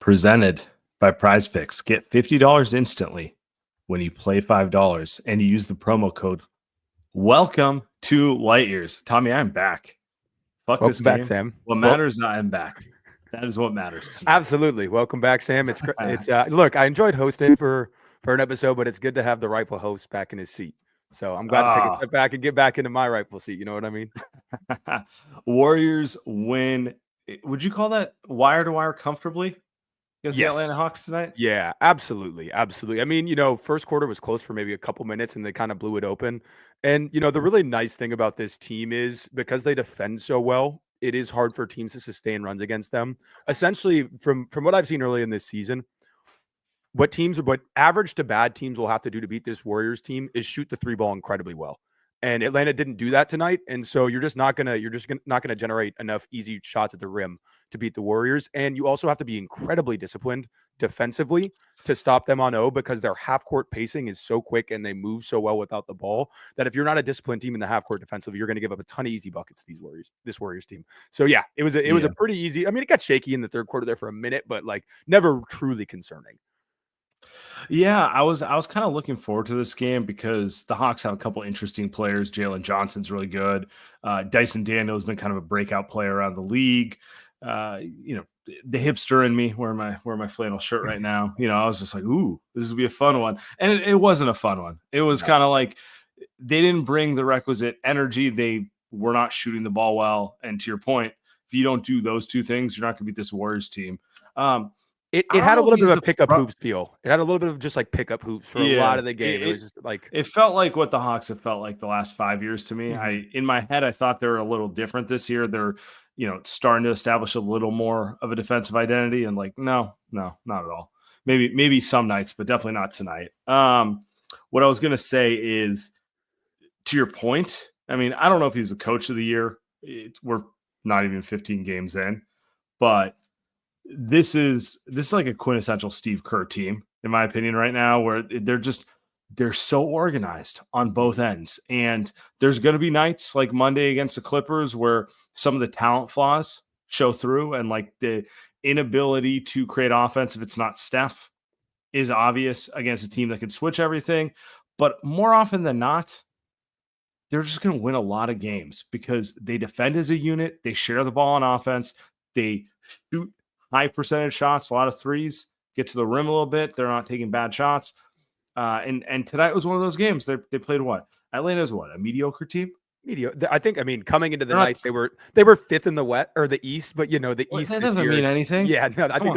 presented by Prize Picks. Get $50 instantly when you play $5 and you use the promo code Welcome to Light Years. Tommy, I'm back. Fuck Welcome this back, game. Sam. What matters is I'm back. That is what matters. Absolutely. Welcome back, Sam. It's look, I enjoyed hosting for an episode, but it's good to have the rightful host back in his seat. So I'm glad to take a step back and get back into my rightful seat. You know what I mean? Warriors win. Would you call that wire to wire comfortably against the Atlanta Hawks tonight? Yeah, absolutely. Absolutely. I mean, first quarter was close for maybe a couple minutes and they kind of blew it open. And, the really nice thing about this team is because they defend so well, it is hard for teams to sustain runs against them. Essentially, from what I've seen early in this season, what average to bad teams will have to do to beat this Warriors team is shoot the three ball incredibly well. And Atlanta didn't do that tonight. And so you're just not gonna generate enough easy shots at the rim to beat the Warriors. And you also have to be incredibly disciplined defensively to stop them on O, because their half court pacing is so quick and they move so well without the ball that if you're not a disciplined team in the half court defensively, you're going to give up a ton of easy buckets to this Warriors team. So yeah, it was a pretty easy. I mean, it got shaky in the third quarter there for a minute, but like never truly concerning. Yeah, I was kind of looking forward to this game because the Hawks have a couple interesting players. Jalen Johnson's really good. Dyson Daniels has been kind of a breakout player around the league. The hipster in me wearing my flannel shirt right now. I was just like, ooh, this will be a fun one. And it wasn't a fun one. It was kind of like they didn't bring the requisite energy. They were not shooting the ball well. And to your point, if you don't do those two things, you're not going to beat this Warriors team. It had a little bit of a pickup hoops feel. It had a little bit of just like pickup hoops for a lot of the game. It was just like it felt like what the Hawks have felt like the last 5 years to me. Mm-hmm. In my head, I thought they were a little different this year. They're starting to establish a little more of a defensive identity, and like no, not at all. Maybe some nights, but definitely not tonight. What I was gonna say is, to your point, I mean, I don't know if he's the coach of the year. We're not even 15 games in, but this is like a quintessential Steve Kerr team, in my opinion, right now, where they're so organized on both ends. And there's going to be nights like Monday against the Clippers where some of the talent flaws show through, and like the inability to create offense, if it's not Steph, is obvious against a team that can switch everything. But more often than not, they're just going to win a lot of games because they defend as a unit. They share the ball on offense. They shoot high percentage shots, a lot of threes, get to the rim a little bit. They're not taking bad shots. And tonight was one of those games. They played what? Atlanta's what? A mediocre team? I think, coming into the night, they were fifth in the West or the East, but the East that this doesn't year, mean anything. Yeah, no, I think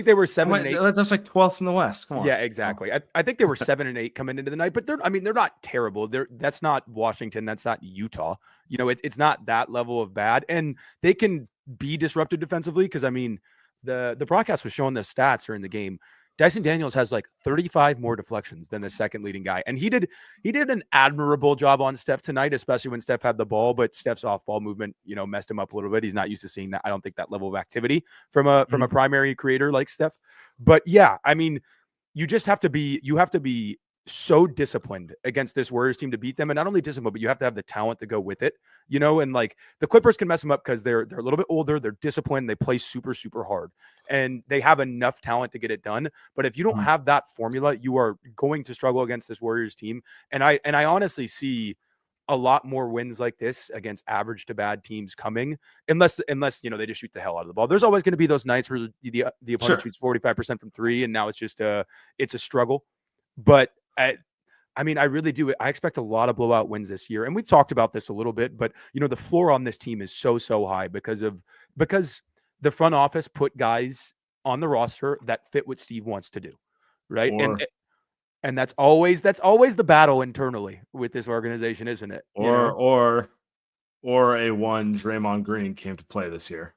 they were 7 and 8. That's like 12th in the West. Come on. Yeah, exactly. I think they were 7 and 8 coming into the night, but they're not terrible. That's not Washington. That's not Utah. It's not that level of bad, and they can be disruptive defensively because the broadcast was showing the stats during the game. Dyson Daniels has like 35 more deflections than the second leading guy. And he did an admirable job on Steph tonight, especially when Steph had the ball, but Steph's off-ball movement, messed him up a little bit. He's not used to seeing that. I don't think that level of activity from a primary creator like Steph. But yeah, you just have to be so disciplined against this Warriors team to beat them. And not only disciplined, but you have to have the talent to go with it, and like the Clippers can mess them up because they're a little bit older, they're disciplined, they play super, super hard, and they have enough talent to get it done. But if you don't have that formula, you are going to struggle against this Warriors team. And I honestly see a lot more wins like this against average to bad teams coming, unless they just shoot the hell out of the ball. There's always going to be those nights where the opponent shoots 45% from three, and now it's just it's a struggle. But I really do. I expect a lot of blowout wins this year. And we've talked about this a little bit, but the floor on this team is so high because the front office put guys on the roster that fit what Steve wants to do. Right. And that's always the battle internally with this organization, isn't it? Or a one Draymond Green came to play this year.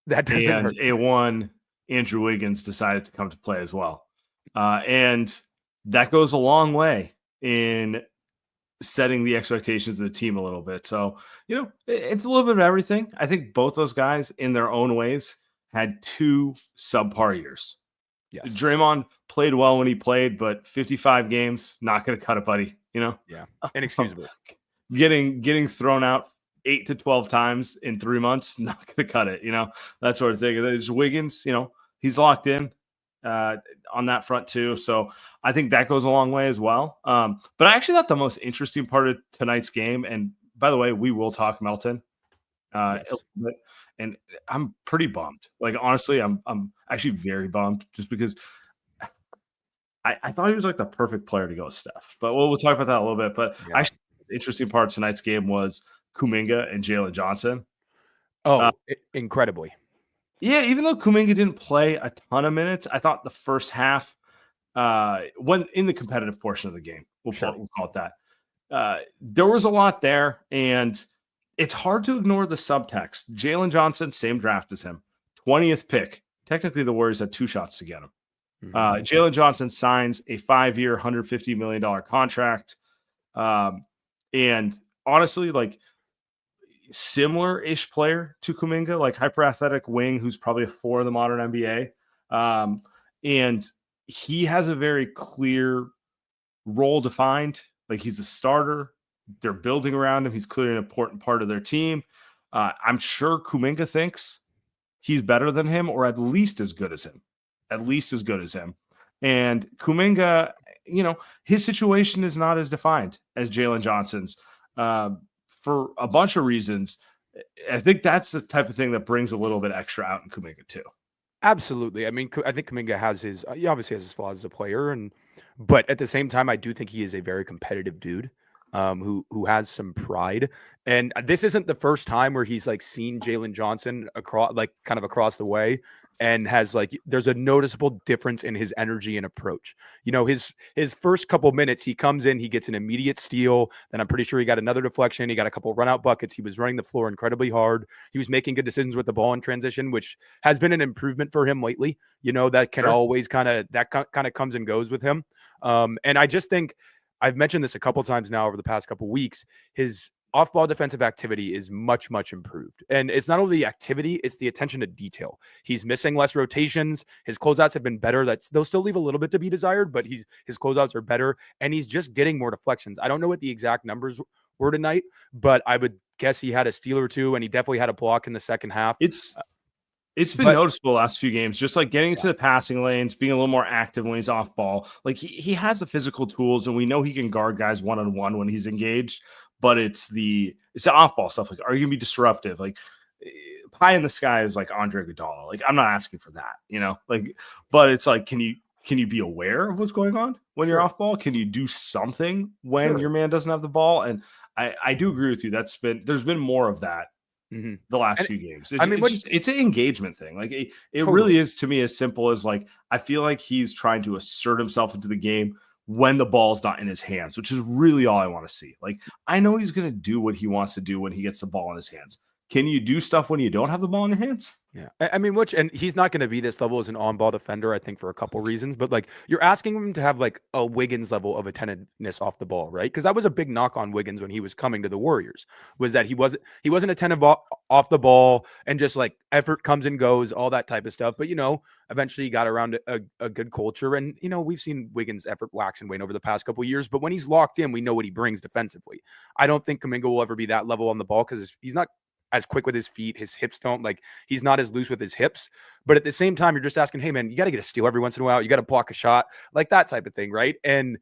That doesn't hurt. A one Andrew Wiggins decided to come to play as well. And that goes a long way in setting the expectations of the team a little bit. So, it's a little bit of everything. I think both those guys in their own ways had 2 subpar years. Yes. Draymond played well when he played, but 55 games, not going to cut it, buddy. Yeah. Inexcusable. Getting thrown out 8 to 12 times in 3 months, not going to cut it, that sort of thing. And then just Wiggins, he's locked in on that front too. So I think that goes a long way as well. But I actually thought the most interesting part of tonight's game, and by the way, we will talk Melton a Yes. little bit, and I'm pretty bummed. Like honestly, I'm actually very bummed just because I thought he was like the perfect player to go with Steph. But we'll talk about that a little bit. But Yeah. actually, the interesting part of tonight's game was Kuminga and Jalen Johnson. Incredibly. Yeah, even though Kuminga didn't play a ton of minutes, I thought the first half, when in the competitive portion of the game, we'll call it that, there was a lot there, and it's hard to ignore the subtext. Jalen Johnson, same draft as him, 20th pick. Technically, the Warriors had 2 shots to get him. Jalen Johnson signs a 5-year, $150 million contract. And honestly, like similar-ish player to Kuminga, like hyper-athletic wing who's probably a 4 in the modern NBA. And he has a very clear role defined. Like he's a starter. They're building around him. He's clearly an important part of their team. I'm sure Kuminga thinks he's better than him or at least as good as him. And Kuminga, his situation is not as defined as Jalen Johnson's for a bunch of reasons. I think that's the type of thing that brings a little bit extra out in Kuminga too. Absolutely. I mean, I think Kuminga has he obviously has his flaws as a player, but at the same time, I do think he is a very competitive dude. Who has some pride, and this isn't the first time where he's like seen Jalen Johnson across the way, and has there's a noticeable difference in his energy and approach. His first couple minutes, he comes in, he gets an immediate steal. Then I'm pretty sure he got another deflection. He got a couple run out buckets. He was running the floor incredibly hard. He was making good decisions with the ball in transition, which has been an improvement for him lately. That can always kind of comes and goes with him. And I just think, I've mentioned this a couple times now over the past couple weeks, his off-ball defensive activity is much, much improved. And it's not only the activity, it's the attention to detail. He's missing less rotations. His closeouts have been better. They'll still leave a little bit to be desired, but his closeouts are better, and he's just getting more deflections. I don't know what the exact numbers were tonight, but I would guess he had a steal or two, and he definitely had a block in the second half. It's been noticeable the last few games, just like getting into the passing lanes, being a little more active when he's off ball. Like he has the physical tools, and we know he can guard guys one-on-one when he's engaged, but it's the off ball stuff. Like, are you gonna be disruptive? Like pie in the sky is like Andre Iguodala. Like I'm not asking for that, but it's like, can you be aware of what's going on when you're off ball? Can you do something when your man doesn't have the ball? And I do agree with you. There's been more of that. The last few games. It's an engagement thing. Like it totally. Really is, to me, as simple as like, I feel like he's trying to assert himself into the game when the ball's not in his hands, which is really all I want to see. Like, I know he's going to do what he wants to do when he gets the ball in his hands. Can you do stuff when you don't have the ball in your hands? Yeah. I mean, and he's not going to be this level as an on-ball defender, I think, for a couple reasons. But like, you're asking him to have like a Wiggins level of attentiveness off the ball, right? Because that was a big knock on Wiggins when he was coming to the Warriors, was that he wasn't attentive off the ball, and just like effort comes and goes, all that type of stuff. But eventually he got around a good culture, and we've seen Wiggins' effort wax and wane over the past couple of years. But when he's locked in, we know what he brings defensively. I don't think Kuminga will ever be that level on the ball because he's not as quick with his feet. His hips he's not as loose with his hips. But at the same time, you're just asking, hey man, you got to get a steal every once in a while. You got to block a shot, like that type of thing, right? And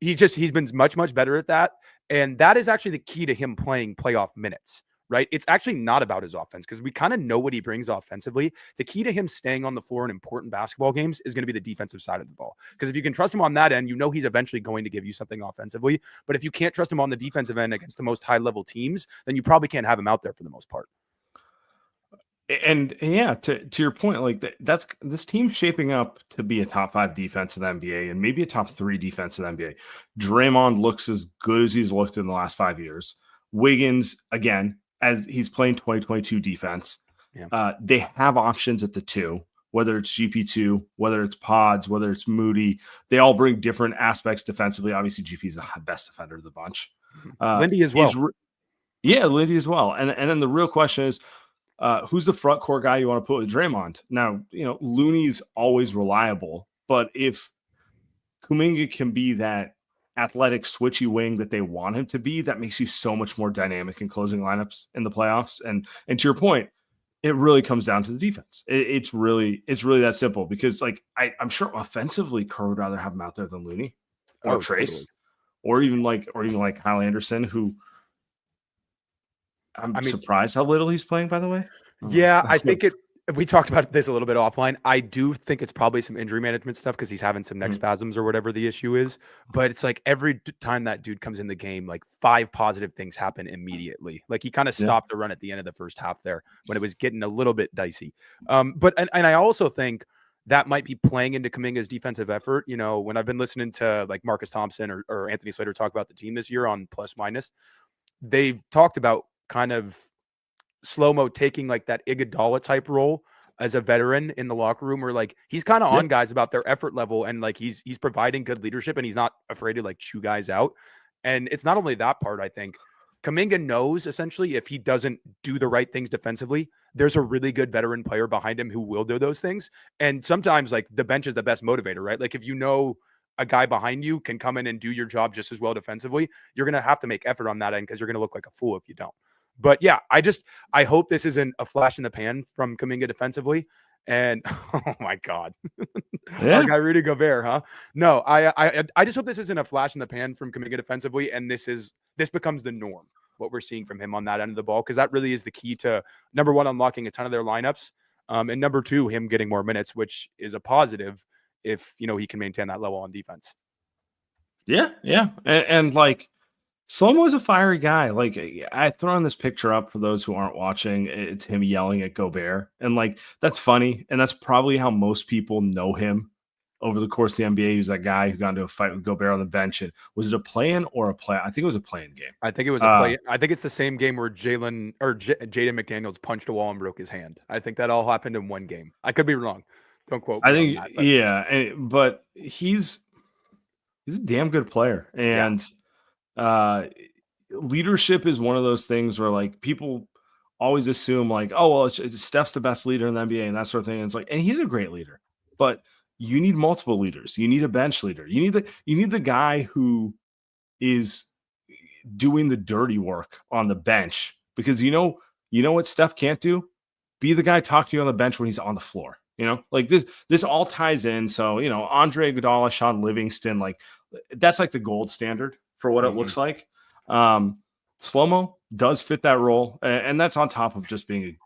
he's been much, much better at that. And that is actually the key to him playing playoff minutes, right? It's actually not about his offense, because we kind of know what he brings offensively. The key to him staying on the floor in important basketball games is going to be the defensive side of the ball. Because if you can trust him on that end, he's eventually going to give you something offensively. But if you can't trust him on the defensive end against the most high-level teams, then you probably can't have him out there for the most part. And yeah, to your point, like that's this team's shaping up to be a top 5 defense in the NBA and maybe a top 3 defense in the NBA. Draymond looks as good as he's looked in the last 5 years. Wiggins, again, as he's playing 2022 defense, they have options at the 2, whether it's GP2, whether it's Pods, whether it's Moody. They all bring different aspects defensively. Obviously, GP is the best defender of the bunch. Lindy as well. Lindy as well. And then the real question is, who's the front court guy you want to put with Draymond? Now, Looney's always reliable, but if Kuminga can be that athletic switchy wing that they want him to be, that makes you so much more dynamic in closing lineups in the playoffs. And to your point, it really comes down to the defense. It's really that simple because like I'm sure offensively, Kerr would rather have him out there than Looney or Trace, totally. or even like Kyle Anderson, who I mean, surprised how little he's playing, by the way. Yeah, I think we talked about this a little bit offline. I do think it's probably some injury management stuff because he's having some neck spasms or whatever the issue is. But it's like every time that dude comes in the game, like 5 positive things happen immediately. Like he kind of stopped the run at the end of the first half there when it was getting a little bit dicey. But I also think that might be playing into Kuminga's defensive effort. You know, when I've been listening to like Marcus Thompson or Anthony Slater talk about the team this year on plus minus, they've talked about kind of SlowMo taking like that Iguodala type role as a veteran in the locker room, where like he's kind of on guys about their effort level, and like he's providing good leadership, and he's not afraid to like chew guys out. And it's not only that part. I think Kuminga knows essentially if he doesn't do the right things defensively, there's a really good veteran player behind him who will do those things. And sometimes like the bench is the best motivator, right? Like if you know a guy behind you can come in and do your job just as well defensively, you're going to have to make effort on that end because you're going to look like a fool if you don't. But yeah, I hope this isn't a flash in the pan from Kuminga defensively. And oh my God, our guy Rudy Gobert, huh? No, I just hope this isn't a flash in the pan from Kuminga defensively, and this becomes the norm, what we're seeing from him on that end of the ball, because that really is the key to, number one, unlocking a ton of their lineups, and number two, him getting more minutes, which is a positive if he can maintain that level on defense. Yeah, and like. SlowMo is a fiery guy. Like I throw this picture up for those who aren't watching. It's him yelling at Gobert, and like that's funny, and that's probably how most people know him over the course of the NBA. He's that guy who got into a fight with Gobert on the bench. And was it a play-in or a play? I think it was a play-in game. I think it was a play. I think it's the same game where Jalen or Jaden McDaniels punched a wall and broke his hand. I think that all happened in one game. I could be wrong. Don't quote me. I think on that, but he's a damn good player, and. Leadership is one of those things where like people always assume like, oh, well, Steph's the best leader in the NBA and that sort of thing. And it's like, and he's a great leader, but you need multiple leaders. You need a bench leader. You need the guy who is doing the dirty work on the bench, because you know what Steph can't do? Be the guy talk to you on the bench when he's on the floor. Like this all ties in. So, Andre Iguodala, Sean Livingston, like that's like the gold standard for what it looks like. SlowMo does fit that role, and that's on top of just being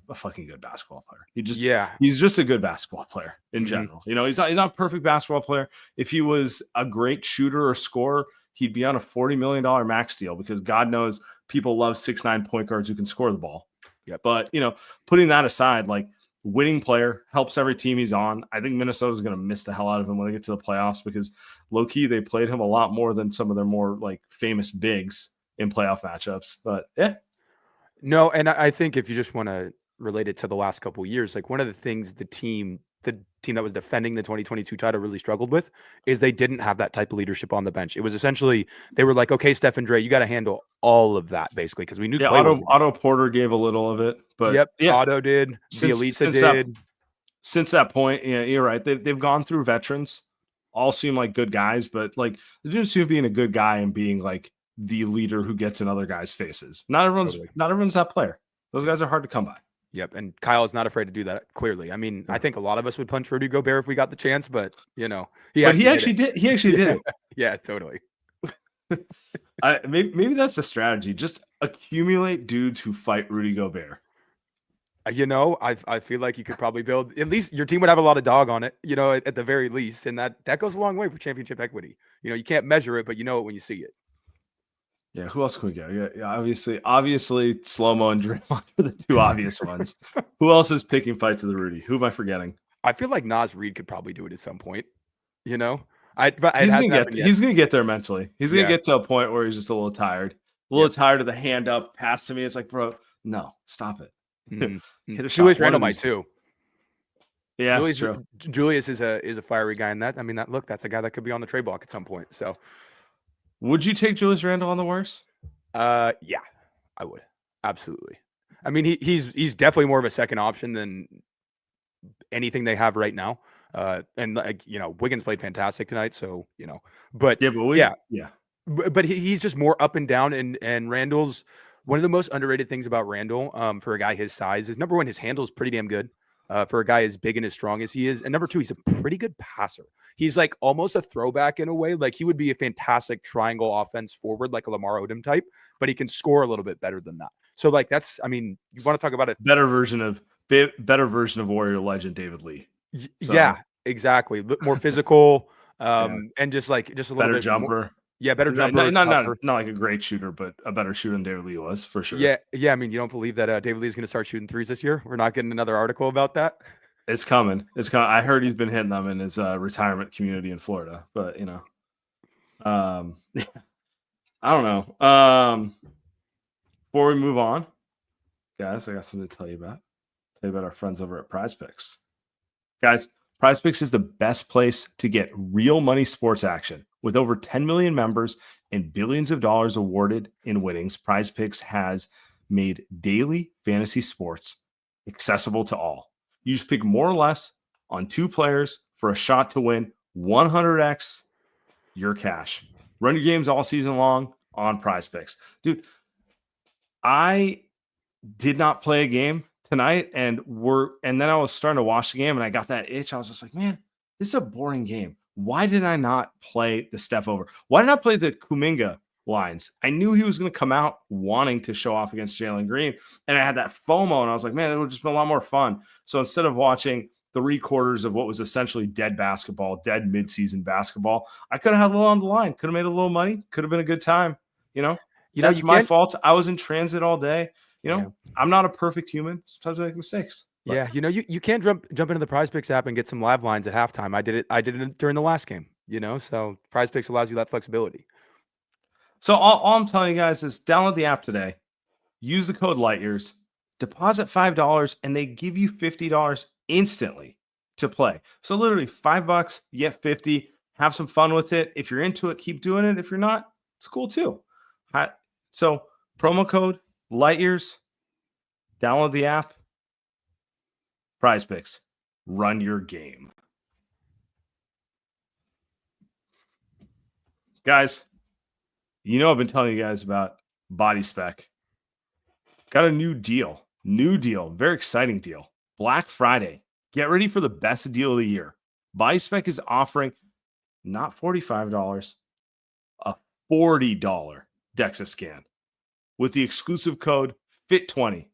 a fucking good basketball player. He's just a good basketball player in general. He's not a perfect basketball player. If he was a great shooter or scorer, he'd be on a $40 million max deal, because God knows people love 6'9" point guards who can score the ball. Yep. But putting that aside, like winning player, helps every team he's on. I think Minnesota is going to miss the hell out of him when they get to the playoffs, because low key they played him a lot more than some of their more like famous bigs in playoff matchups. But yeah, no, and I think if you just want to relate it to the last couple of years, like one of the things the team that was defending the 2022 title really struggled with is they didn't have that type of leadership on the bench. It was essentially they were like, okay, Steph and Dre, you got to handle all of that basically, because we knew Otto Porter gave a little of it, but Otto did, Bielitsa did. Since that point, yeah, you're right. They've gone through veterans, all seem like good guys, but like the difference between being a good guy and being like the leader who gets in other guys' faces. Not everyone's that player. Those guys are hard to come by. Yep, and Kyle is not afraid to do that. Clearly, I mean, I think a lot of us would punch Rudy Gobert if we got the chance, but he actually did it. He actually did it. Yeah, totally. Maybe that's the strategy. Just accumulate dudes who fight Rudy Gobert. I feel like you could probably build, at least your team would have a lot of dog on it, at the very least, and that goes a long way for championship equity. You can't measure it, but you know it when you see it. Yeah, who else can we get? Yeah, obviously, SlowMo and Draymond are the two obvious ones. Who else is picking fights with Rudy? Who am I forgetting? I feel like Naz Reid could probably do it at some point. He's gonna get there mentally. He's gonna get to a point where he's just a little tired, tired of the hand up pass to me. It's like, bro, no, stop it. Julius Randle might too. Yeah, Julius is a fiery guy in that. I mean, that's a guy that could be on the trade block at some point. So. Would you take Julius Randle on the worst? Yeah, I would. Absolutely. I mean, he's definitely more of a second option than anything they have right now. And like, Wiggins played fantastic tonight. So, but he's just more up and down, and Randle's One of the most underrated things about Randall, for a guy his size, is number one, his handle is pretty damn good. For a guy as big and as strong as he is. And number two, he's a pretty good passer. He's like almost a throwback in a way. Like he would be a fantastic triangle offense forward, like a Lamar Odom type, but he can score a little bit better than that. So like that's, I mean, you want to talk about a better version of Warrior legend David Lee. So, yeah, exactly. More physical, and just a little better bit jumper. More, yeah, better jumper. Not like a great shooter, but a better shooter than David Lee was for sure. Yeah. I mean, you don't believe that David Lee is going to start shooting threes this year? We're not getting another article about that. It's coming. I heard he's been hitting them in his retirement community in Florida, but I don't know. Before we move on, guys, I got something to tell you about. Tell you about our friends over at Prize Picks. Guys, Prize Picks is the best place to get real money sports action. With over 10 million members and billions of dollars awarded in winnings, Prize Picks has made daily fantasy sports accessible to all. You just pick more or less on 2 players for a shot to win 100x your cash. Run your games all season long on Prize Picks. Dude, I did not play a game tonight, and then I was starting to watch the game, and I got that itch. I was just like, man, this is a boring game. Why did I not play the Steph over? Why did I not play the Kuminga lines? I knew he was going to come out wanting to show off against Jalen Green, and I had that FOMO, and I was like, man, it would just be a lot more fun. So instead of watching 3/4 of what was essentially dead basketball, dead midseason basketball, I could have had a little on the line, could have made a little money, could have been a good time. That's my fault. I was in transit all day. I'm not a perfect human. Sometimes I make mistakes. But. Yeah, you can't jump into the Prize Picks app and get some live lines at halftime. I did it during the last game. So Prize Picks allows you that flexibility. So all I'm telling you guys is download the app today, use the code LIGHTYEARS, deposit $5, and they give you $50 instantly to play. So literally $5, you get 50. Have some fun with it. If you're into it, keep doing it. If you're not, it's cool too. So promo code LIGHTYEARS, download the app. Prize Picks, run your game. Guys, I've been telling you guys about Body Spec. Got a new deal, very exciting deal. Black Friday. Get ready for the best deal of the year. Body Spec is offering not $45, a $40 DEXA scan with the exclusive code FIT20.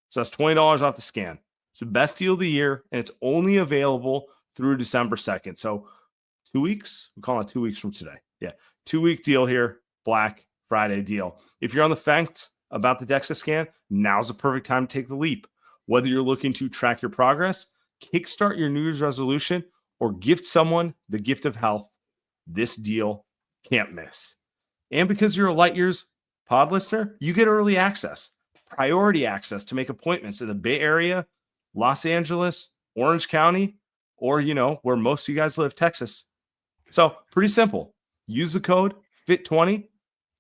So that's $20 off the scan. It's the best deal of the year, and it's only available through December 2nd. So 2 weeks, we're calling it 2 weeks from today. Yeah, 2-week deal here, Black Friday deal. If you're on the fence about the DEXA scan, now's the perfect time to take the leap. Whether you're looking to track your progress, kickstart your New Year's resolution, or gift someone the gift of health, this deal can't miss. And because you're a Light Years pod listener, you get early access, priority access to make appointments in the Bay Area, Los Angeles, Orange County, or, where most of you guys live, Texas. So pretty simple. Use the code FIT20,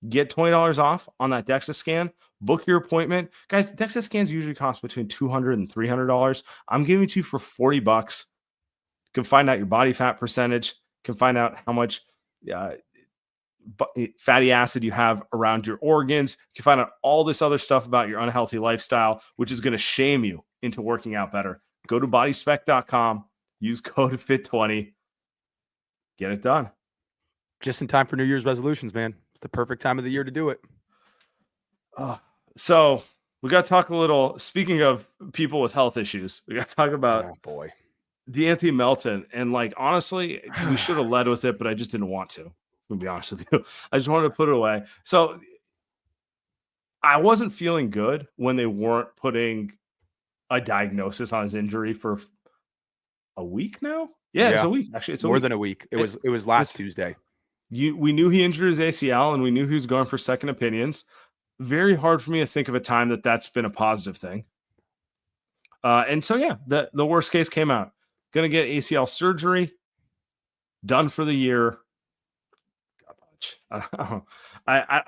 get $20 off on that DEXA scan, book your appointment. Guys, DEXA scans usually cost between $200 and $300. I'm giving it to you for $40. You can find out your body fat percentage, can find out how much fatty acid you have around your organs. You can find out all this other stuff about your unhealthy lifestyle, which is going to shame you into working out better. Go to bodyspec.com, use code FIT20, get it done. Just in time for New Year's resolutions, man. It's the perfect time of the year to do it. So we got to talk a little, speaking of people with health issues, we got to talk about D'Anthony Melton. And honestly, we should have led with it, but I just didn't want to be honest with you. I just wanted to put it away. So I wasn't feeling good when they weren't putting a diagnosis on his injury for a week now. Yeah, it's a week. Actually, it's more than a week. It was last Tuesday. We knew he injured his ACL, and we knew he was going for second opinions. Very hard for me to think of a time that's been a positive thing. And so, the worst case came out. Going to get ACL surgery, done for the year. I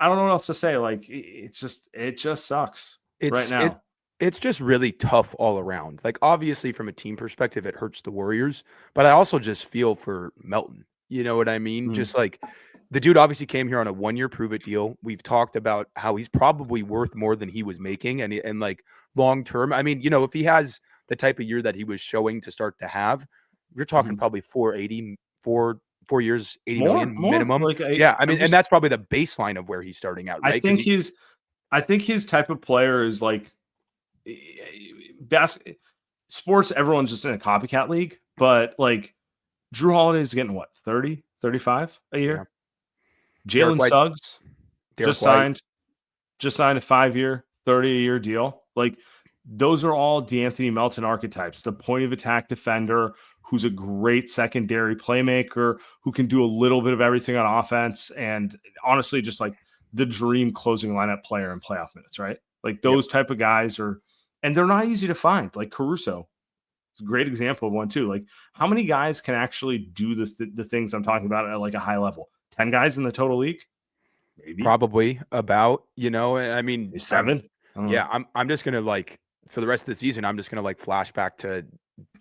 don't know what else to say. It just sucks right now. It's just really tough all around. Obviously from a team perspective, it hurts the Warriors, but I also just feel for Melton. You know what I mean? Just The dude obviously came here on a 1-year prove-it deal. We've talked about how he's probably worth more than he was making, and like long term. I mean, if he has the type of year that he was showing to start to have, you're talking probably 480, 4 years, 80 million More minimum. like Yeah, I mean, and that's probably the baseline of where he's starting out, right? I think his type of player is like sports. Everyone's just in a copycat league, but like Drew Holiday's getting what, 30, 35 a year. Yeah. Jalen Suggs just signed a 5-year, 30-a-year deal. Like those are all DeAnthony Melton archetypes. The point of attack defender who's a great secondary playmaker, who can do a little bit of everything on offense, and honestly, just like the dream closing lineup player in playoff minutes, right? Like those type of guys are, and they're not easy to find. Like Caruso, it's a great example of one too. Like how many guys can actually do the things I'm talking about at like a high level? 10 guys in the total league? Maybe. Probably about, I mean, 7. I'm just gonna like for the rest of the season, I'm just gonna like flash back to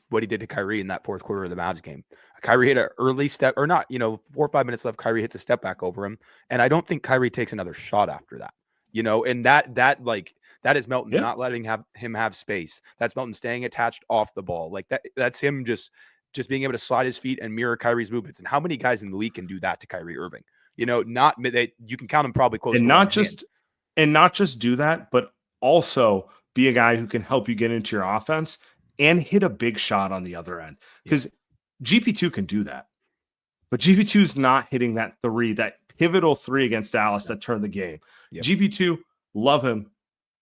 what he did to Kyrie in that fourth quarter of the Mavs game. Kyrie hit an early step, or not, 4 or 5 minutes left. Kyrie hits a step back over him, and I don't think Kyrie takes another shot after that. And that is Melton not letting him have space. That's Melton staying attached off the ball. Like that's him just being able to slide his feet and mirror Kyrie's movements. And how many guys in the league can do that to Kyrie Irving? Not that you can count them probably close. And not just do that, but also be a guy who can help you get into your offense and hit a big shot on the other end. Because GP2 can do that. But GP2 is not hitting that pivotal 3 against Dallas that turned the game. Yep. GP2, love him.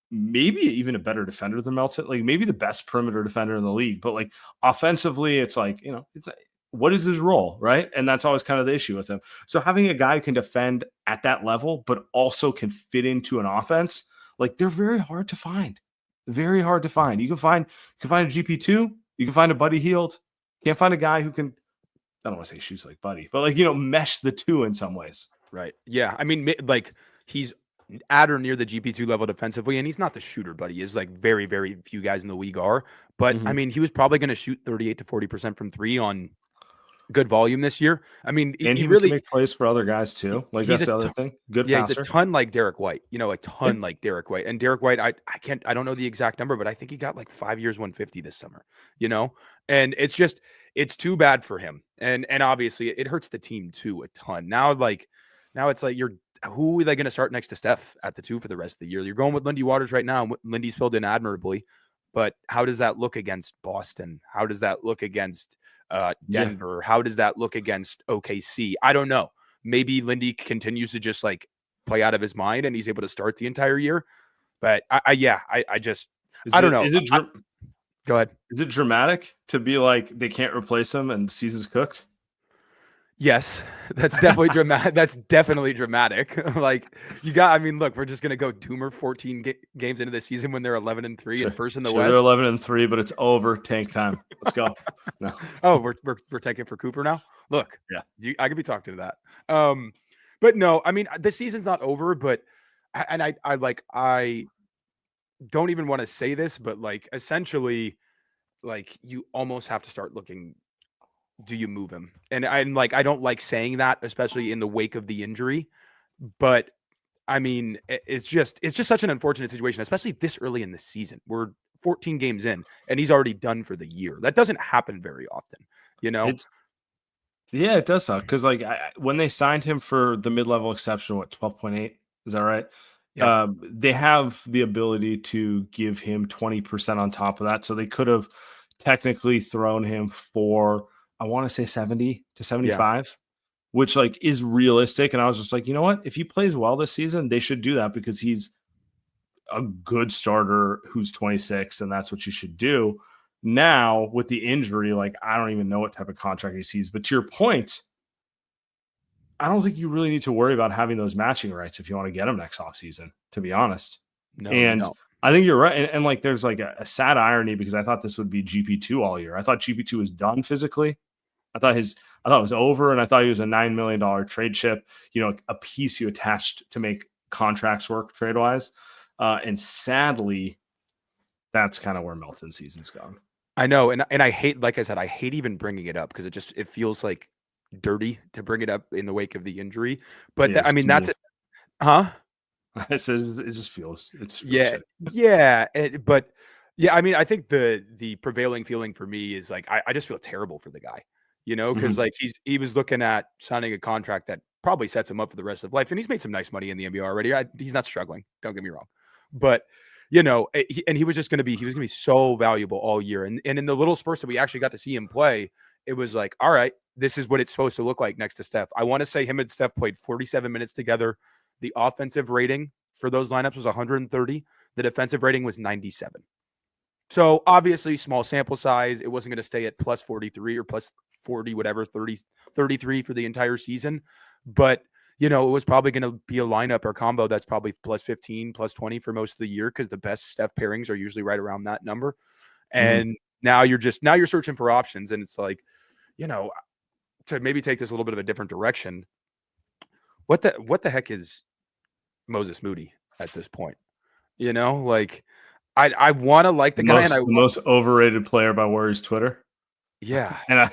Maybe even a better defender than Melton. Like maybe the best perimeter defender in the league. But like offensively, it's like, what is his role, right? And that's always kind of the issue with him. So having a guy who can defend at that level, but also can fit into an offense, like they're very hard to find. Very hard to find. You can find a GP2, you can find a Buddy Hield. Can't find a guy who can, I don't want to say shoots like Buddy, but like, mesh the two in some ways. Right. Yeah. I mean, like he's at or near the GP2 level defensively, and he's not the shooter, but he is like very, very few guys in the league are. But I mean, he was probably going to shoot 38 to 40% from 3 on good volume this year. I mean, and he really make plays for other guys too. Like that's the other thing. Good passer. He's a ton like Derek White. A ton like Derek White. And Derek White, I don't know the exact number, but I think he got like 5 years, 150 this summer. And it's too bad for him. And obviously it hurts the team too a ton. Now it's like who are they going to start next to Steph at the 2 for the rest of the year? You're going with Lindy Waters right now. Lindy's filled in admirably, but how does that look against Boston? How does that look against Denver? How does that look against OKC? I don't know. Maybe Lindy continues to just like play out of his mind and he's able to start the entire year. But I don't know. Go ahead. Is it dramatic to be like they can't replace him and season's cooked? Yes, that's definitely dramatic. That's definitely dramatic. Like look, we're just gonna go Doomer 14 games into the season when they're 11-3 and first in the West. They're 11-3, but it's over. Tank time. Let's go. No. Oh, we're taking for Cooper now. Look, I could be talking to that. But no, I mean the season's not over. But I don't even want to say this, but like essentially, like you almost have to start looking. Do you move him? And I don't like saying that, especially in the wake of the injury. But I mean, it's just such an unfortunate situation, especially this early in the season. We're 14 games in, and he's already done for the year. That doesn't happen very often, It does suck because like when they signed him for the mid-level exception, 12.8? Is that right? Yeah. They have the ability to give him 20% on top of that, so they could have technically thrown him for, I want to say 70 to 75, which like is realistic. And I was just like, you know what? If he plays well this season, they should do that because he's a good starter who's 26, and that's what you should do. Now with the injury, like I don't even know what type of contract he sees. But to your point, I don't think you really need to worry about having those matching rights if you want to get him next offseason, to be honest. No. I think you're right. And like, there's like a sad irony because I thought this would be GP2 all year. I thought GP2 was done physically. I thought it was over, and I thought he was a $9 million trade chip, a piece you attached to make contracts work trade wise. And sadly, that's kind of where Melton's season's gone. I know. And I hate, like I said, I hate even bringing it up because it feels like dirty to bring it up in the wake of the injury. But Yeah, I mean, that's it. Huh? I said it just feels Yeah, shit. yeah, but yeah, I mean, I think the prevailing feeling for me is like I just feel terrible for the guy, because Mhm. like he was looking at signing a contract that probably sets him up for the rest of life, and he's made some nice money in the NBA already. He's not struggling, don't get me wrong, but he was just going to be so valuable all year, and in the little spurts that we actually got to see him play, it was like, all right, this is what it's supposed to look like next to Steph. I want to say him and Steph played 47 minutes together. The offensive rating for those lineups was 130. The defensive rating was 97. So obviously small sample size. It wasn't going to stay at plus 43 or plus 40, whatever, 30, 33 for the entire season. But, it was probably going to be a lineup or combo that's probably plus 15, plus 20 for most of the year because the best Steph pairings are usually right around that number. And now you're searching for options. And it's like, to maybe take this a little bit of a different direction. What the heck is Moses Moody at this point? Like I want to like the guy, and The most overrated player by Warriors Twitter. Yeah, And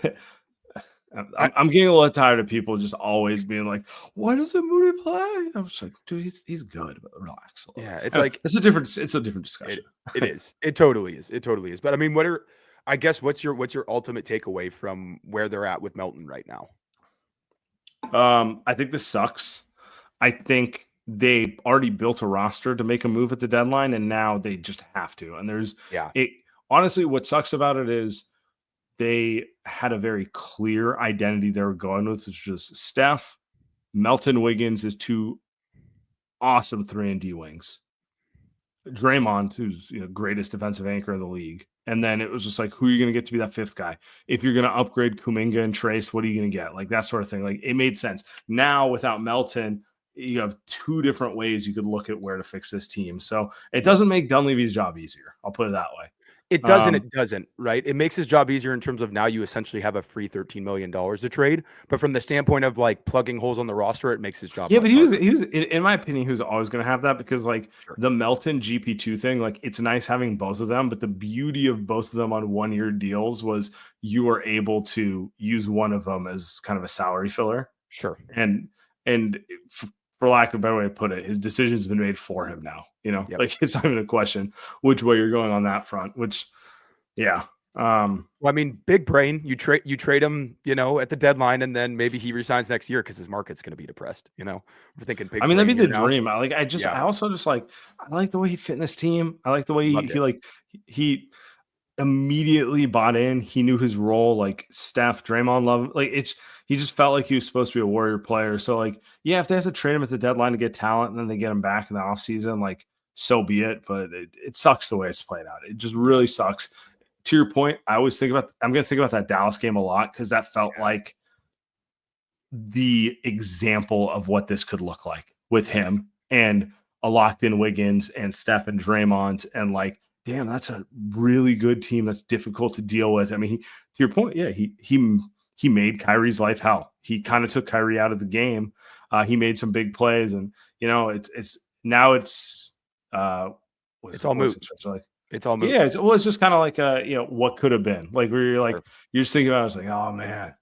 I'm getting a little tired of people just always being like, "Why doesn't Moody play?" I'm just like, "Dude, he's good, but relax." Yeah, it's like it's a different discussion. It is. It totally is. It totally is. But I mean, what's your ultimate takeaway from where they're at with Melton right now? I think this sucks. I think they already built a roster to make a move at the deadline, and now they just have to. And honestly, what sucks about it is they had a very clear identity they were going with, which was Steph, Melton, Wiggins is two awesome 3-and-D wings. Draymond, who's greatest defensive anchor in the league. And then it was just like, who are you going to get to be that fifth guy? If you're going to upgrade Kuminga and Trace, what are you going to get? Like that sort of thing. Like it made sense. Now without Melton, you have two different ways you could look at where to fix this team. So it doesn't make Dunleavy's job easier. I'll put it that way. It doesn't. It doesn't, right? It makes his job easier in terms of now you essentially have a free $13 million to trade. But from the standpoint of like plugging holes on the roster, it makes his job. Yeah, but he was, in my opinion, he was always going to have that because like the Melton GP2 thing, like it's nice having both of them. But the beauty of both of them on 1-year deals was you were able to use one of them as kind of a salary filler. Sure. And for lack of a better way to put it, his decision's been made for him now. Like it's not even a question which way you're going on that front. Which, yeah. Well, I mean, big brain. You trade him, at the deadline, and then maybe he resigns next year because his market's going to be depressed. We're thinking big. I mean, that'd be the dream. I also just like I like the way he fit in this team. I like the way he immediately bought in. He knew his role. Like Steph, Draymond, love him. Like he just felt like he was supposed to be a Warrior player. So like, yeah, if they have to trade him at the deadline to get talent, and then they get him back in the offseason, like so be it. But it sucks the way it's played out. It just really sucks. To your point, I'm going to think about that Dallas game a lot because that felt like the example of what this could look like with him and a locked in Wiggins and Steph and Draymond. And like, damn, that's a really good team that's difficult to deal with. I mean, to your point, yeah, he made Kyrie's life hell. He kind of took Kyrie out of the game. He made some big plays, and it's all moot. It's all moot. Yeah, it's just kind of like what could have been. Like where you're like you're just thinking about it, it's like, oh man,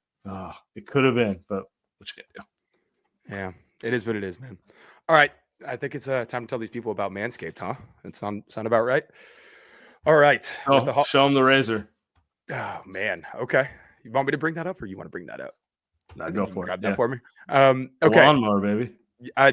it could have been, but what you gonna do? Yeah, it is what it is, man. All right, I think it's time to tell these people about Manscaped, huh? It sound about right. All right, show them the razor. Oh man, okay. You want me to bring that up, or you want to bring that up? No, go for it. Grab that for me. Okay, lawnmower, baby.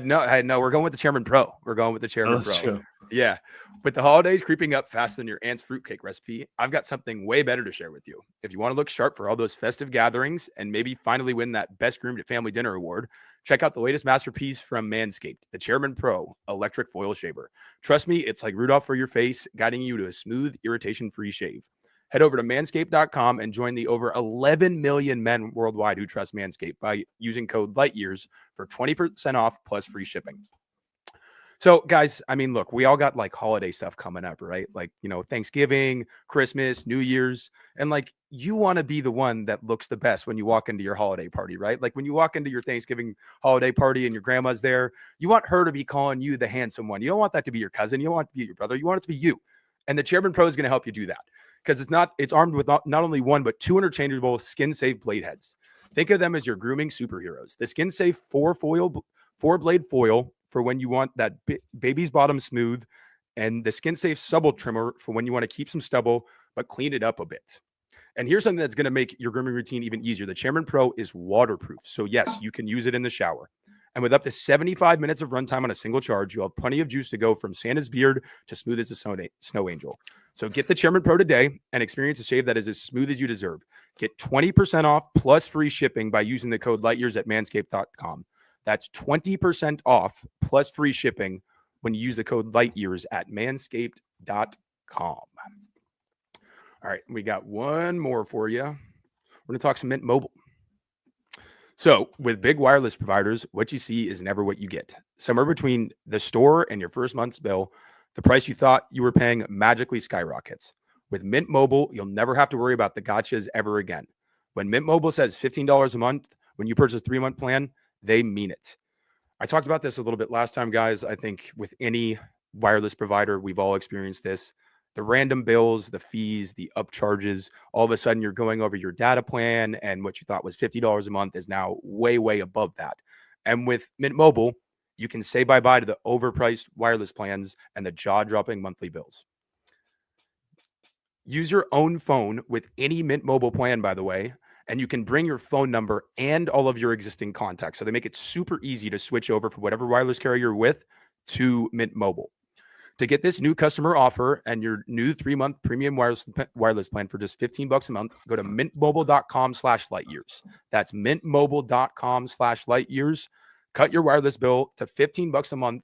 No, we're going with the Chairman Pro. We're going with the Chairman Pro. True. Yeah. With the holidays creeping up faster than your aunt's fruitcake recipe, I've got something way better to share with you. If you want to look sharp for all those festive gatherings and maybe finally win that Best Groomed at Family Dinner award, check out the latest masterpiece from Manscaped, the Chairman Pro Electric Foil Shaver. Trust me, it's like Rudolph for your face, guiding you to a smooth, irritation-free shave. Head over to manscaped.com and join the over 11 million men worldwide who trust Manscaped by using code LIGHTYEARS for 20% off plus free shipping. So, guys, I mean, look, we all got like holiday stuff coming up, right? Like, Thanksgiving, Christmas, New Year's. And like, you want to be the one that looks the best when you walk into your holiday party, right? Like when you walk into your Thanksgiving holiday party and your grandma's there, you want her to be calling you the handsome one. You don't want that to be your cousin. You don't want it to be your brother. You want it to be you. And the Chairman Pro is going to help you do that because it's armed with not only one, but 2 interchangeable skin safe blade heads. Think of them as your grooming superheroes. The skin safe 4-blade foil for when you want that baby's bottom smooth, and the skin safe stubble trimmer for when you want to keep some stubble but clean it up a bit. And here's something that's going to make your grooming routine even easier. The Chairman Pro is waterproof. So yes, you can use it in the shower. And with up to 75 minutes of runtime on a single charge, you'll have plenty of juice to go from Santa's beard to smooth as a snow angel. So get the Chairman Pro today and experience a shave that is as smooth as you deserve. Get 20% off plus free shipping by using the code LightYears at manscaped.com. That's 20% off plus free shipping when you use the code LightYears at manscaped.com. All right, we got one more for you. We're going to talk some Mint Mobile. So with big wireless providers, what you see is never what you get. Somewhere between the store and your first month's bill, the price you thought you were paying magically skyrockets. With Mint Mobile, you'll never have to worry about the gotchas ever again. When Mint Mobile says $15 a month, when you purchase a 3-month plan, they mean it. I talked about this a little bit last time, guys. I think with any wireless provider, we've all experienced this. The random bills, the fees, the upcharges, all of a sudden you're going over your data plan, and what you thought was $50 a month is now way, way above that. And with Mint Mobile, you can say bye-bye to the overpriced wireless plans and the jaw-dropping monthly bills. Use your own phone with any Mint Mobile plan, by the way, and you can bring your phone number and all of your existing contacts. So they make it super easy to switch over from whatever wireless carrier you're with to Mint Mobile. To get this new customer offer and your new 3-month premium wireless plan for just $15 a month, go to mintmobile.com/lightyears. That's mintmobile.com/lightyears. Cut your wireless bill to $15 a month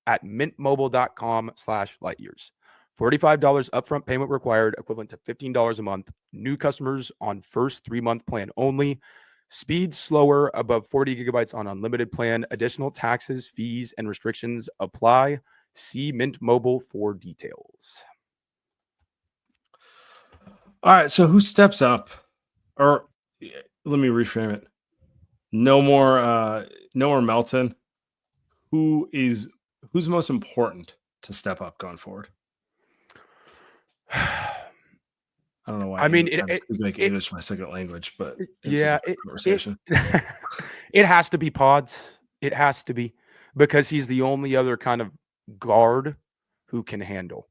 at mintmobile.com/lightyears. $45 upfront payment required, equivalent to $15 a month. New customers on first 3-month plan only. Speed slower above 40 gigabytes on unlimited plan. Additional taxes, fees, and restrictions apply. See Mint Mobile for details. All right, so who steps up? Or let me reframe it. No more Melton. Who's most important to step up going forward? I don't know why. I mean, English is my second language, but conversation. It has to be Pods. It has to be, because he's the only other kind of guard who can handle.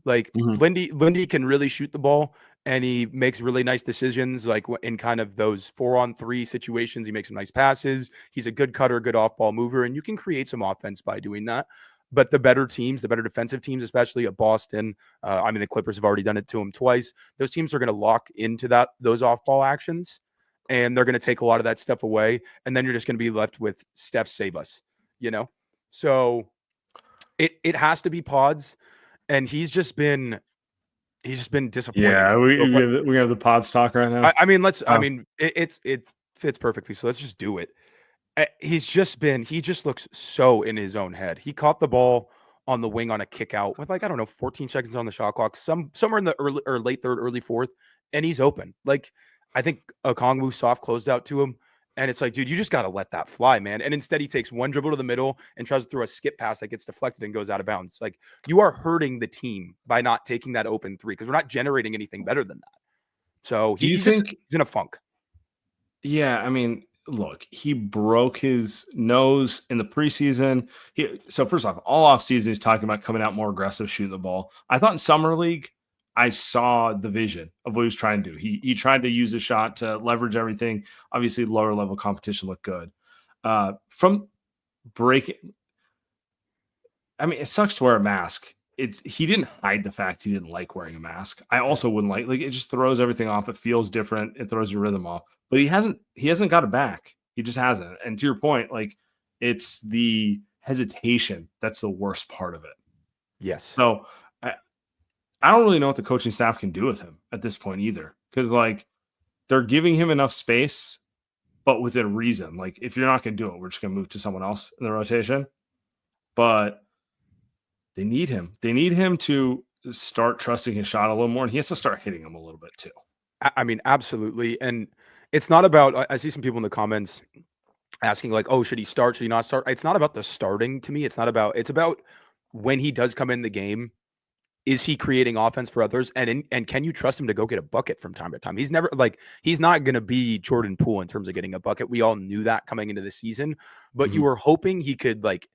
Like Lindy can really shoot the ball, and he makes really nice decisions. Like in kind of those 4-on-3 situations, he makes some nice passes. He's a good cutter, good off-ball mover, and you can create some offense by doing that. But the better teams, the better defensive teams, especially at Boston, the Clippers have already done it to him twice. Those teams are going to lock into those off-ball actions, and they're going to take a lot of that stuff away. And then you're just going to be left with Steph save us, So it has to be Pods, and he's just been disappointing. Yeah, we have the Pods talk right now. It fits perfectly. So let's just do it. He just looks so in his own head. He caught the ball on the wing on a kick out with 14 seconds on the shot clock, somewhere in the early or late third, early fourth, and he's open. Like, I think Okongwu soft closed out to him, and it's like, dude, you just got to let that fly, man. And instead he takes one dribble to the middle and tries to throw a skip pass that gets deflected and goes out of bounds. Like, you are hurting the team by not taking that open three, because we're not generating anything better than that. So he's in a funk. Yeah, look, he broke his nose in the preseason. So first off, all offseason, he's talking about coming out more aggressive, shooting the ball. I thought in Summer League, I saw the vision of what he was trying to do. He tried to use a shot to leverage everything. Obviously, lower level competition looked good. From breaking, it sucks to wear a mask. He didn't hide the fact he didn't like wearing a mask. I also wouldn't like it just throws everything off. It feels different. It throws your rhythm off. But he hasn't got it back. He just hasn't. And to your point, it's the hesitation that's the worst part of it. Yes. So I don't really know what the coaching staff can do with him at this point either, because they're giving him enough space, but within reason. Like, if you're not going to do it, we're just going to move to someone else in the rotation. But they need him. They need him to start trusting his shot a little more, and he has to start hitting them a little bit too. Absolutely. And it's not about, I see some people in the comments asking should he start? Should he not start? It's not about the starting to me. It's about when he does come in the game, is he creating offense for others? And can you trust him to go get a bucket from time to time? He's never like, he's not going to be Jordan Poole in terms of getting a bucket. We all knew that coming into the season, but you were hoping he could like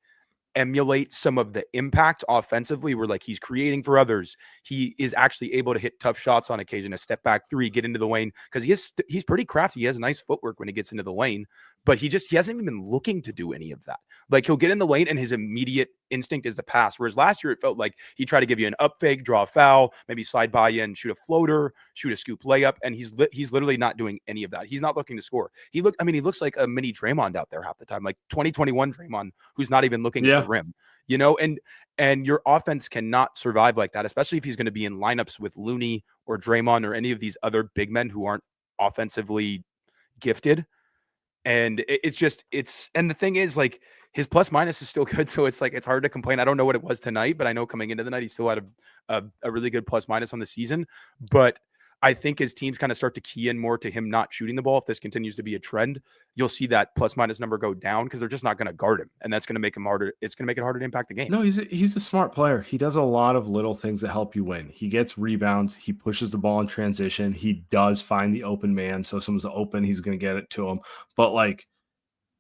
emulate some of the impact offensively where like he's creating for others. He is actually able to hit tough shots on occasion, a step back three, get into the lane, because he's pretty crafty. He has nice footwork when he gets into the lane, but he hasn't even been looking to do any of that. Like he'll get in the lane and his immediate instinct is the pass. Whereas last year it felt like he tried to give you an up fake, draw a foul, maybe slide by you and shoot a floater, shoot a scoop layup. And he's literally not doing any of that. He's not looking to score. He looks like a mini Draymond out there half the time, like 2021 Draymond, who's not even looking at the rim, and your offense cannot survive like that, especially if he's going to be in lineups with Looney or Draymond or any of these other big men who aren't offensively gifted. And and the thing is, like, his plus minus is still good. So it's like, it's hard to complain. I don't know what it was tonight, but I know coming into the night, he still had a really good plus minus on the season. But I think as teams kind of start to key in more to him not shooting the ball, if this continues to be a trend, you'll see that plus minus number go down because they're just not going to guard him. And that's going to make him harder. It's going to make it harder to impact the game. No, he's a smart player. He does a lot of little things that help you win. He gets rebounds. He pushes the ball in transition. He does find the open man. So if someone's open, he's going to get it to him. But like,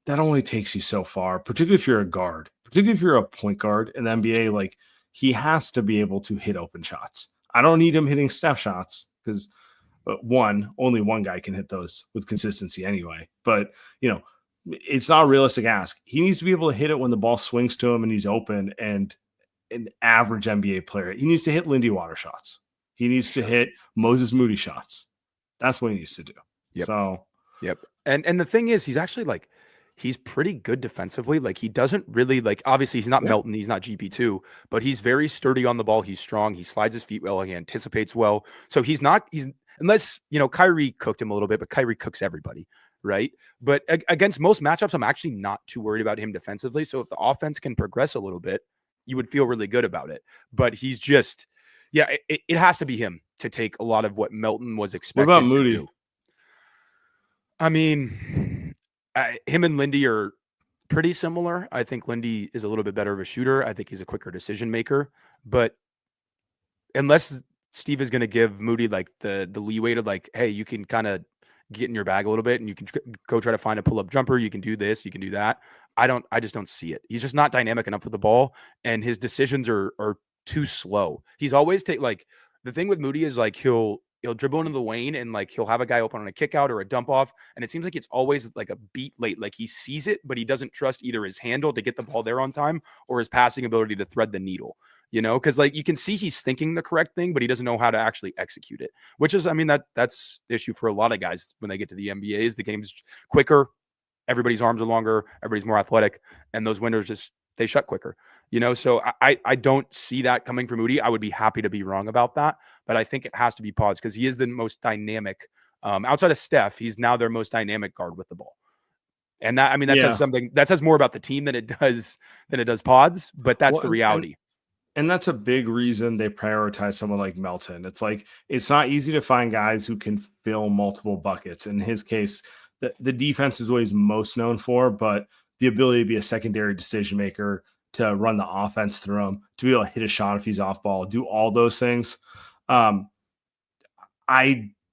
that only takes you so far, particularly if you're a guard, particularly if you're a point guard in the NBA. Like, he has to be able to hit open shots. I don't need him hitting step shots because only one guy can hit those with consistency anyway. But, it's not a realistic ask. He needs to be able to hit it when the ball swings to him and he's open, and an average NBA player. He needs to hit Lindy Water shots. He needs to hit Moses Moody shots. That's what he needs to do. Yep. And the thing is, he's actually like, he's pretty good defensively. Like, he doesn't really, like, obviously he's not Melton, he's not GP2, but he's very sturdy on the ball. He's strong. He slides his feet well. He anticipates well. So unless, Kyrie cooked him a little bit, but Kyrie cooks everybody, right? But against most matchups, I'm actually not too worried about him defensively. So if the offense can progress a little bit, you would feel really good about it. But he's just, it has to be him to take a lot of what Melton was expected. What about Moody? To do. I mean, him and Lindy are pretty similar. I think Lindy is a little bit better of a shooter. I think he's a quicker decision maker. But unless Steve is going to give Moody like the leeway to like, hey, you can kind of get in your bag a little bit and you can go try to find a pull-up jumper. You can do this, you can do that. I just don't see it. He's just not dynamic enough with the ball, and his decisions are too slow. He's always the thing with Moody is like he'll dribble into the lane and like he'll have a guy open on a kick out or a dump off, and it seems like it's always like a beat late. Like he sees it, but he doesn't trust either his handle to get the ball there on time or his passing ability to thread the needle. Because like you can see he's thinking the correct thing, but he doesn't know how to actually execute it, which is, that's the issue for a lot of guys when they get to the NBA. Is the game's quicker, everybody's arms are longer, everybody's more athletic, and those windows they shut quicker. So I don't see that coming from Moody. I would be happy to be wrong about that, but I think it has to be Pods because he is the most dynamic. Outside of Steph, he's now their most dynamic guard with the ball. And that says something that says more about the team than it does Pods, but that's the reality. And that's a big reason they prioritize someone like Melton. It's like, it's not easy to find guys who can fill multiple buckets. In his case, the defense is what he's most known for, but the ability to be a secondary decision maker, to run the offense through him, to be able to hit a shot if he's off ball, do all those things. I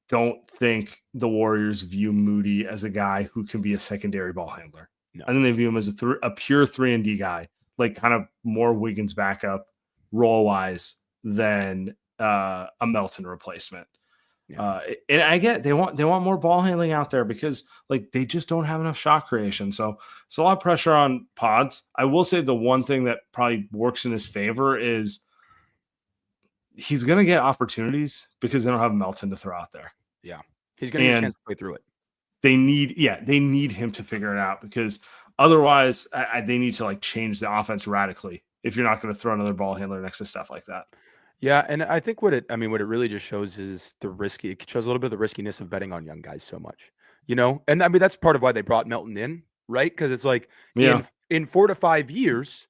don't think the Warriors view Moody as a guy who can be a secondary ball handler. No. I think they view him as a pure 3-and-D guy, like kind of more Wiggins backup role-wise than a Melton replacement. Yeah. And I get they want more ball handling out there because like they just don't have enough shot creation. So it's a lot of pressure on Pods. I will say the one thing that probably works in his favor is he's going to get opportunities because they don't have Melton to throw out there. Yeah, he's going to get a chance to play through it. They need him to figure it out because otherwise they need to like change the offense radically if you're not going to throw another ball handler next to stuff like that. Yeah, and I think what it really just shows is it shows a little bit of the riskiness of betting on young guys so much, and that's part of why they brought Melton in, right? Because it's like in 4 to 5 years,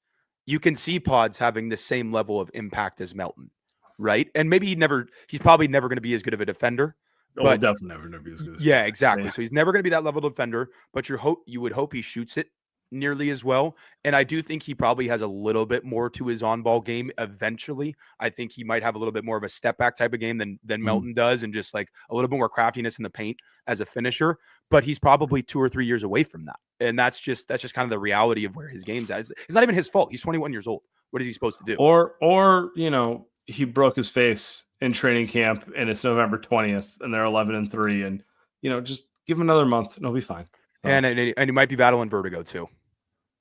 you can see Pods having the same level of impact as Melton, right? And maybe he's probably never going to be as good of a defender. But definitely never be as good. Yeah, exactly. Yeah. So he's never going to be that level of defender, but you would hope he shoots it nearly as well. And I do think he probably has a little bit more to his on-ball game eventually. I think he might have a little bit more of a step back type of game than Melton does, and just like a little bit more craftiness in the paint as a finisher. But he's probably 2 or 3 years away from that. And that's just kind of the reality of where his game's at. It's not even his fault. He's 21 years old. What is he supposed to do? Or he broke his face in training camp and it's November 20th and they're 11-3, and just give him another month and he'll be fine. So. And he might be battling vertigo too.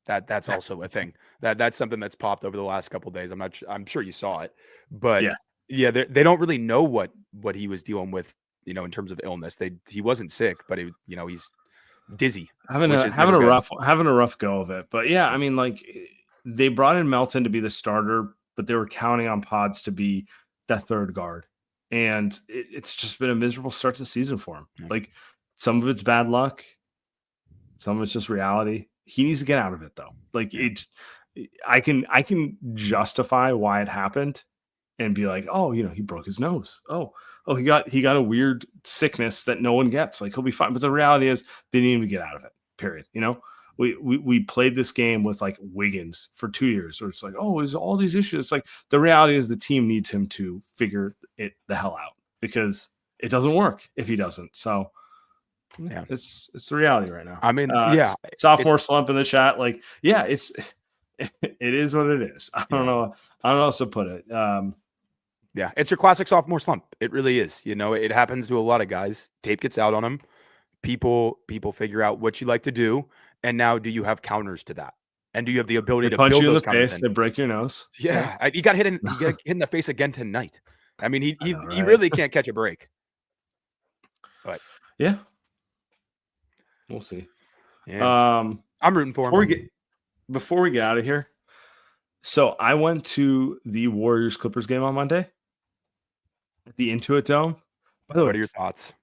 That's also a thing. That's something that's popped over the last couple of days. I'm sure you saw it, but yeah, they don't really know what he was dealing with, in terms of illness. He wasn't sick, but he's dizzy, having a rough go of it. But yeah, I mean, like, they brought in Melton to be the starter, but they were counting on Pods to be that third guard, and it's just been a miserable start to the season for him. Like, some of it's bad luck, some of it's just reality. He needs to get out of it, though. Like, I can justify why it happened and be like, oh, he broke his nose. Oh, he got a weird sickness that no one gets. Like, he'll be fine. But the reality is they need him to get out of it, period. We played this game with like Wiggins for 2 years, where it's like, oh, there's all these issues. It's like, the reality is the team needs him to figure it the hell out, because it doesn't work if he doesn't. So yeah, it's the reality right now. I mean, sophomore slump in the chat. Like, yeah, it is what it is. I don't know how else to put it. Yeah, it's your classic sophomore slump. It really is. It happens to a lot of guys. Tape gets out on them. People figure out what you like to do, and now do you have counters to that? And do you have the ability to punch build you in those the face? They break your nose. Yeah, he got hit in the face again tonight. I mean, he really can't catch a break. But yeah, we'll see. Yeah. I'm rooting for him. Before we get out of here, so I went to the Warriors Clippers game on Monday at the Intuit Dome. By the way, what are your thoughts?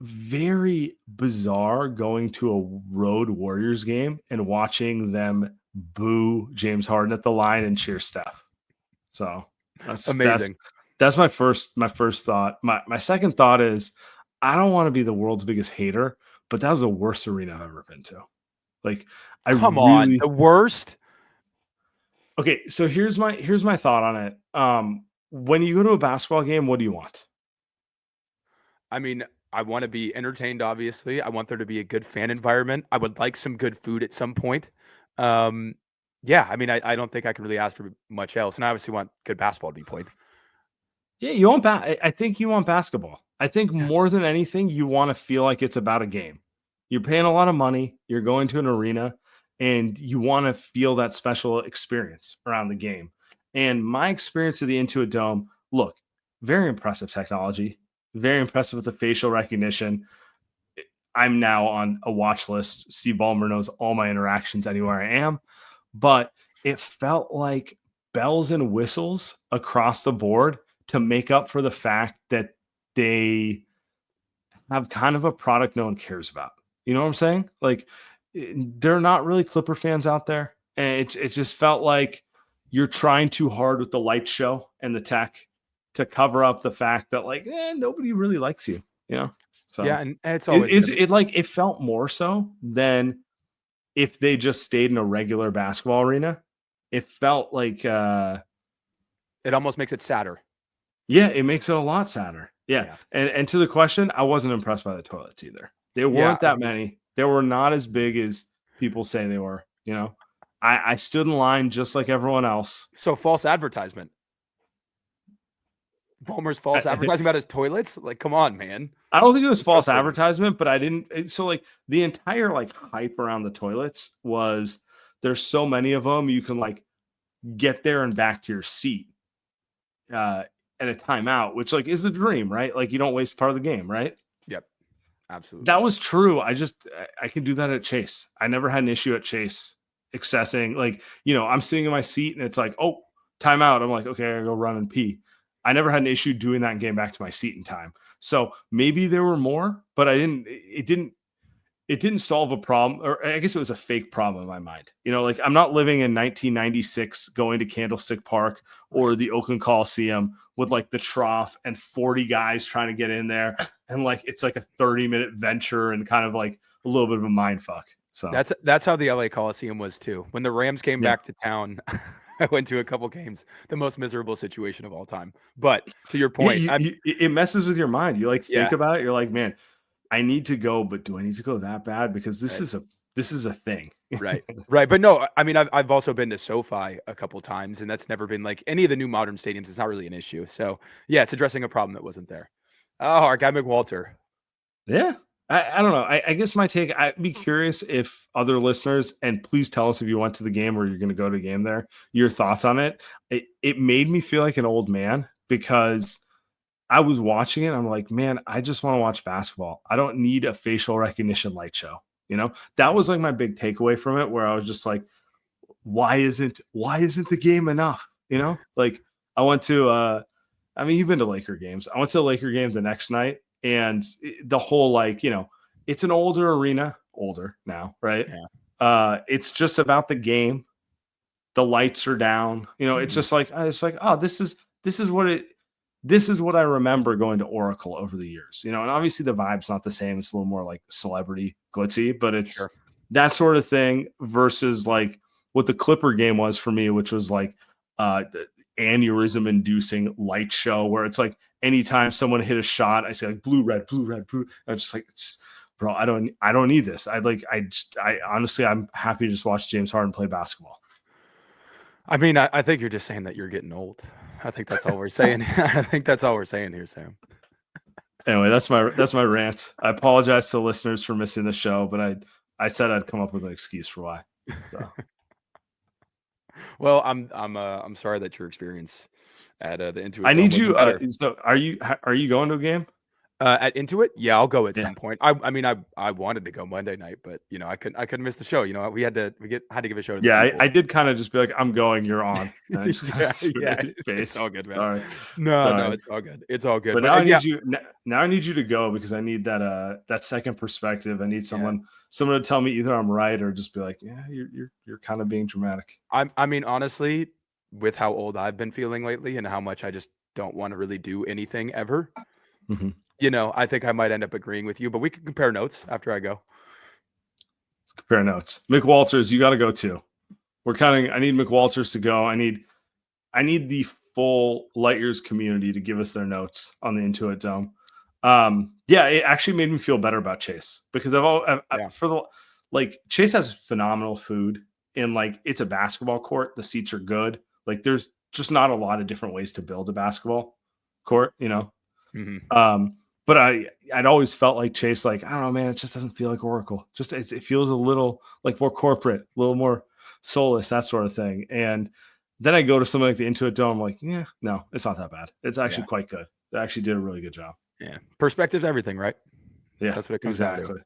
Very bizarre going to a road Warriors game and watching them boo James Harden at the line and cheer Steph. So that's amazing. That's my first thought. My second thought is, I don't want to be the world's biggest hater, but that was the worst arena I've ever been to. Like, Come on, the worst. Okay, so here's my thought on it. When you go to a basketball game, what do you want? I mean, I want to be entertained, obviously. I want there to be a good fan environment. I would like some good food at some point. Yeah, I mean, I don't think I can really ask for much else. And I obviously want good basketball to be played. Yeah, I think you want basketball. I think more than anything, you want to feel like it's about a game. You're paying a lot of money. You're going to an arena, and you want to feel that special experience around the game. And my experience of the Intuit Dome, look, very impressive technology, very impressive with the facial recognition. I'm now on a watch list. Steve Ballmer knows all my interactions anywhere I am, but it felt like bells and whistles across the board to make up for the fact that they have kind of a product no one cares about. You know what I'm saying? Like, they're not really Clipper fans out there. And it just felt like you're trying too hard with the light show and the tech to cover up the fact that, like, nobody really likes you, So yeah, and it's always it felt more so than if they just stayed in a regular basketball arena. It felt like it almost makes it sadder. Yeah, it makes it a lot sadder. Yeah. And to the question, I wasn't impressed by the toilets either. There weren't that many. They were not as big as people say they were. I stood in line just like everyone else. So false advertisement. Ballmer's false advertising about his toilets? Like, come on, man. I don't think it was false advertisement, but I didn't. So, like, the entire hype around the toilets was, there's so many of them, you can get there and back to your seat at a timeout, which is the dream, right? Like, you don't waste part of the game, right? Yep. Absolutely. That was true. I can do that at Chase. I never had an issue at Chase accessing, I'm sitting in my seat and it's like, oh, timeout. I'm like, okay, I gotta go run and pee. I never had an issue doing that and getting back to my seat in time. So maybe there were more, but it didn't solve a problem, or I guess it was a fake problem in my mind. I'm not living in 1996 going to Candlestick Park or the Oakland Coliseum with the trough and 40 guys trying to get in there. And it's a 30-minute venture and kind of a little bit of a mind fuck. So that's how the LA Coliseum was too. When the Rams came back to town, I went to a couple games. The most miserable situation of all time. But to your point, it messes with your mind. You like think Yeah. about it. You're like, man, I need to go, but do I need to go that bad? Because this is a thing. Right. But no, I mean, I've also been to SoFi a couple times, and that's never been like any of the new modern stadiums. It's not really an issue. So yeah, it's addressing a problem that wasn't there. Oh, our guy McWalter. Yeah. I don't know. I guess my take, I'd be curious if other listeners, and please tell us if you went to the game or you're going to go to a game there, your thoughts on it. It made me feel like an old man because I was watching it. I'm like, man, I just want to watch basketball. I don't need a facial recognition light show. That was like my big takeaway from it, where I was just like, why isn't the game enough? Like I went to, I mean, you've been to Laker games. I went to the Laker game the next night, and the whole, it's an older now, right? Yeah. It's just about the game. The lights are down. It's just like, oh, this is what I remember going to Oracle over the years. And obviously the vibe's not the same. It's a little more like celebrity glitzy, but it's that sort of thing versus like what the Clipper game was for me, which was like the aneurysm inducing light show where it's like anytime someone hit a shot, I say like blue, red, blue, red, blue. I'm just like, bro, I don't need this. I honestly, I'm happy to just watch James Harden play basketball. I mean, I think you're just saying that you're getting old. I think that's all we're saying. I think that's all we're saying here, Sam. Anyway, that's my rant. I apologize to listeners for missing the show, but I said I'd come up with an excuse for why. So. Well, I'm sorry that your experience at the Intuit. I need you. So are you going to a game? At Intuit? Yeah, I'll go at some point. I mean, I wanted to go Monday night, but I couldn't miss the show. We had to give a show. To I did kind of just be like, I'm going, you're on. It's all good, man. Sorry. No, it's all good. It's all good. But now I need you to go because I need that second perspective. I need someone to tell me either I'm right or just be like, yeah, you're kind of being dramatic. I mean, honestly, with how old I've been feeling lately and how much I just don't want to really do anything ever. Mm-hmm. I think I might end up agreeing with you, but we can compare notes after I go. Let's compare notes. Mick Walters, you got to go too. I need Mick Walters to go. I need the full Light Years community to give us their notes on the Intuit Dome. It actually made me feel better about Chase because Chase has phenomenal food and like it's a basketball court. The seats are good. Like there's just not a lot of different ways to build a basketball court, Mm-hmm. But I'd always felt like Chase, like, I don't know, man, it just doesn't feel like Oracle. Just it feels a little like more corporate, a little more soulless, that sort of thing. And then I go to something like the Intuit Dome, like, yeah, no, it's not that bad. It's actually quite good. They actually did a really good job. Yeah. Perspective's everything, right? Yeah. That's what it comes down to.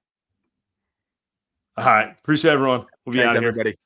All right. Appreciate everyone. We'll be out of here. Everybody.